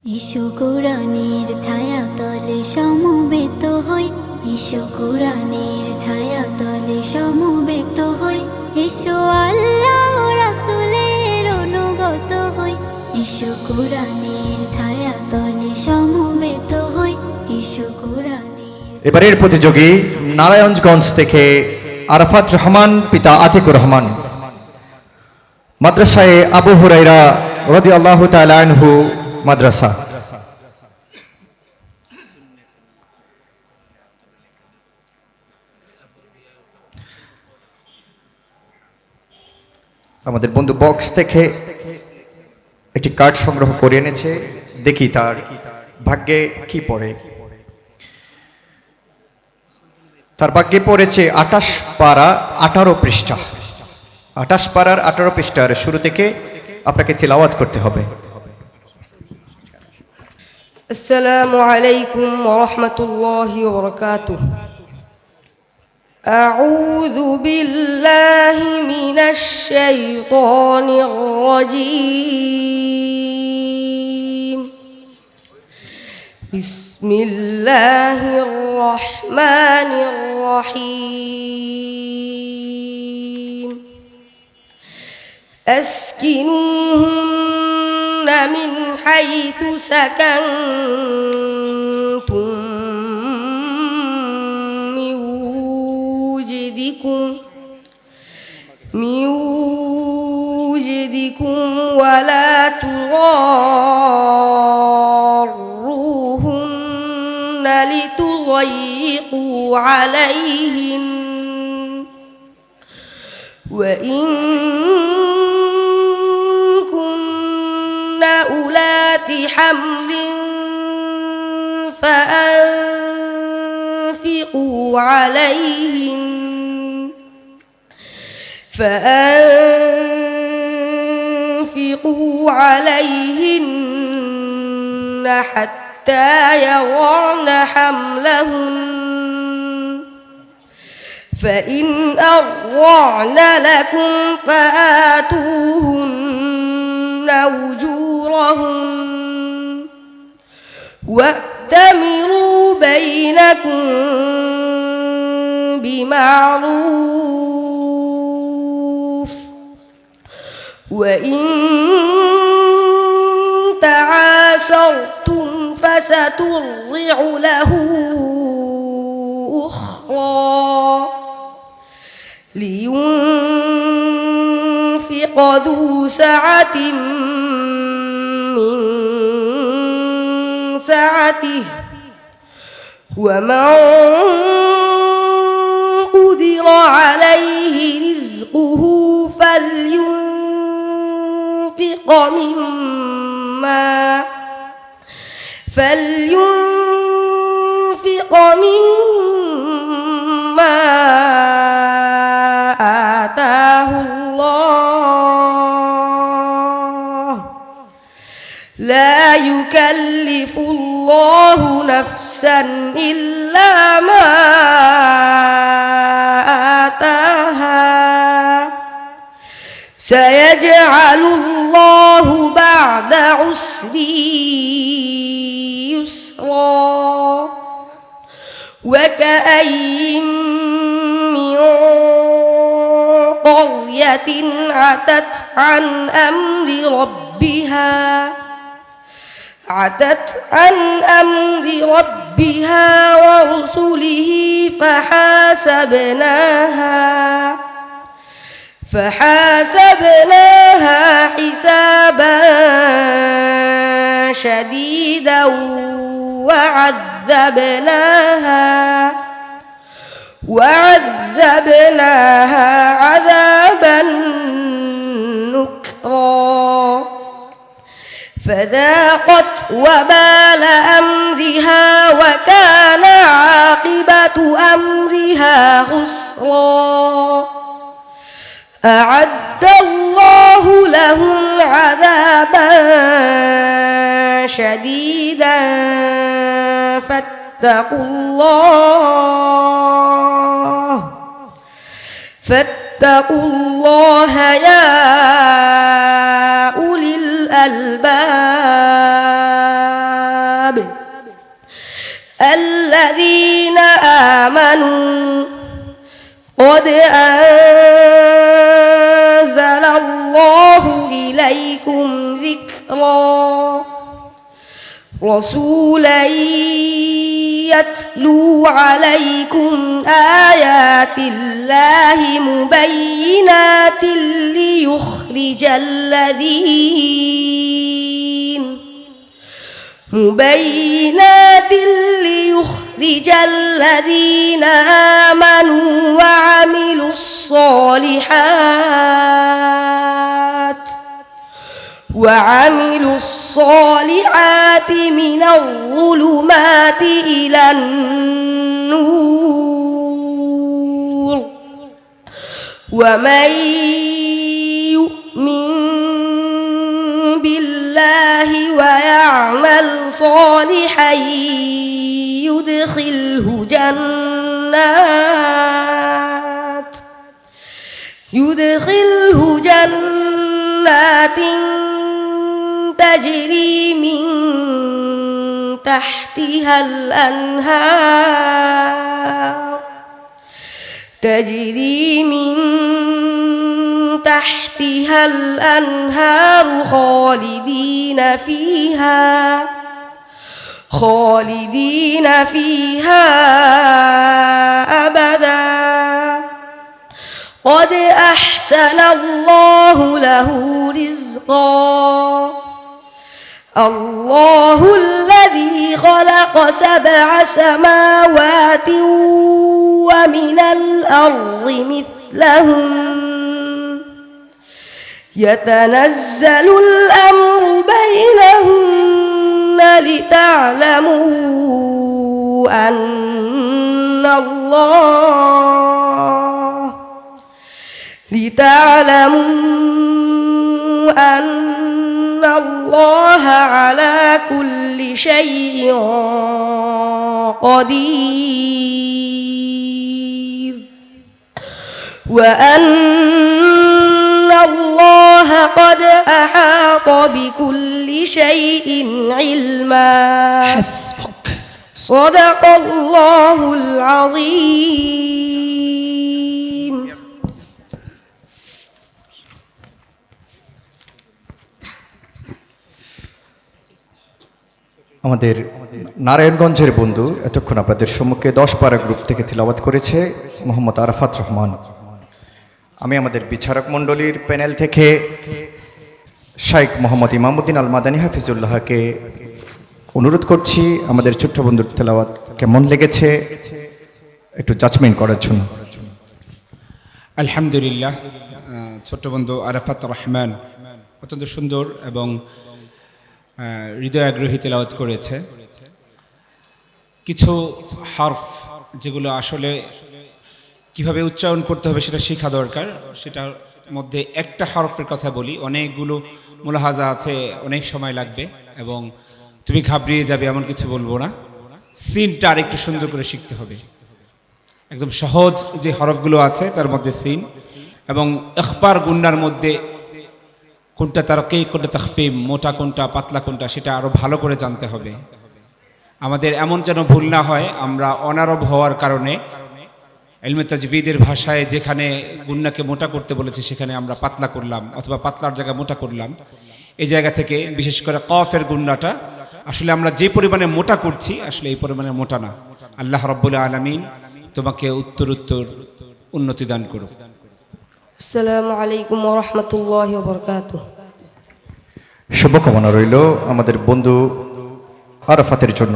ঈশো কুরআনের ছায়া তলে সমবেত হই, ঈশো কুরআনের ছায়া তলে সমবেত হই, ঈশো আল্লাহ রাসূলের অনুগত হই, ঈশো কুরআনের ছায়া তলে সমবেত হই, ঈশো কুরআনের। এবারের প্রতিযোগী নারায়ণগঞ্জ থেকে আরাফাত রহমান, পিতা আতিকুর রহমান, মাদ্রাসায়ে আবু হুরায়রা রাদিয়াল্লাহু তাআলা আনহু মাদ্রাসা। আমাদের বন্ধু বক্স থেকে একটি কার্ড সংগ্রহ করে এনেছে, দেখি তার ভাগ্যে কি পড়ে। তার ভাগ্যে পড়েছে 28 পারা 18 পৃষ্ঠা। 28 পারার 18 পৃষ্ঠার শুরু থেকে আপনাকে তিলাওয়াত করতে হবে। السلام عليكم ورحمة الله وبركاته. أعوذ بالله من الشيطان الرجيم. بسم الله الرحمن الرحيم. أسكنوهن من حيث سكنتم من وجدكم ولا تضاروهن لتضيقوا عليهن وإن كن أولات حمل فأنفقوا عليهن حتى يضعن حملهن فإن أرضعن لكم فآتوهن أجورهن وأتمروا بينكم بمعروف وإن تعاسرتم فسترضع له أخرى لينفق ذو سعة من سعته ومن قدر عليه رزقه فلينفق مما آتاه الله لا يكلف الله نفسا إلا ما آتاها سيجعل الله بعد عسر يسرا وكأين من قرية عتت عن أمر ربها ورسله فحاسبناها حسابا شديدا وعذبناها عذابا نكرا فذاقت وبال أمرها وكان عاقبة أمرها خسرا أعد الله لهم عذابا شديدا فاتقوا الله يا أولي الألباب. الذين آمنوا قد أنزل الله إليكم ذكرا رسولا يتلو عليكم آيات الله مبينات ليخرج الذين آمنوا وعملوا الصالحات من الظلمات إلى النور ومن يؤمن بالله ويعمل صالحا يدخله جنات تجري من تحتها الأنهار خالدين فيها أبدا قد أحسن الله له رزقا الله الذي خلق 7 سماوات ومن الأرض مثلهم يتنزل الأمر بينهن لتعلموا أن الله على كل شيء قدير وأن الله قد أحاط بكل شيء علما حسبك صدق الله العظيم আমাদের নারায়ণগঞ্জের বন্ধু এতক্ষণ আপনাদের সম্মুখে 10 পারা গ্রুপ থেকে তিলাওয়াত করেছে মোহাম্মদ আরাফাত রহমান। আমি আমাদের বিচারক মণ্ডলীর প্যানেল থেকে শাইখ মোহাম্মদ ইমামউদ্দিন আল মাদানী হাফিজুল্লাহকে অনুরোধ করছি আমাদের ছোট্ট বন্ধুর তেলাওয়াত কেমন লেগেছে একটু জাজমেন্ট করার জন্য। আলহামদুলিল্লাহ, ছোট্ট বন্ধু আরাফাত রহমান অত্যন্ত সুন্দর এবং হৃদয় আগ্রহী তেলাওয়াত করেছে। কিছু হরফ যেগুলো আসলে কিভাবে উচ্চারণ করতে হবে সেটা শেখা দরকার, সেটার মধ্যে একটা হরফের কথা বলি, অনেকগুলো মুলাহাজা আছে, অনেক সময় লাগবে এবং তুমি ঘাবড়িয়ে যাবে এমন কিছু বলবো না। সিনটা আর একটু সুন্দর করে শিখতে হবে। একদম সহজ যে হরফগুলো আছে তার মধ্যে সিন এবং ইখফার গুন্নার মধ্যে কোনটা তারকে কোনটা তাখফিম, মোটা কোনটা পাতলা কোনটা সেটা আরও ভালো করে জানতে হবে। আমাদের এমন যেন ভুল না হয় আমরা অনারব হওয়ার কারণে ইলমে তাজভিদের ভাষায় যেখানে গুন্নাকে মোটা করতে বলেছে সেখানে আমরা পাতলা করলাম অথবা পাতলার জায়গায় মোটা করলাম। এই জায়গা থেকে বিশেষ করে কফের গুন্নাটা আসলে আমরা যে পরিমাণে মোটা করছি আসলে এই পরিমাণে মোটা না। আল্লাহ রাব্বুল আলামিন তোমাকে উত্তর উন্নতি দান করুক। আসসালামু আলাইকুম ওয়া রাহমাতুল্লাহি ওয়া বারাকাতুহু। শুভকামনা রইল আমাদের বন্ধু আরাফাতের জন্য।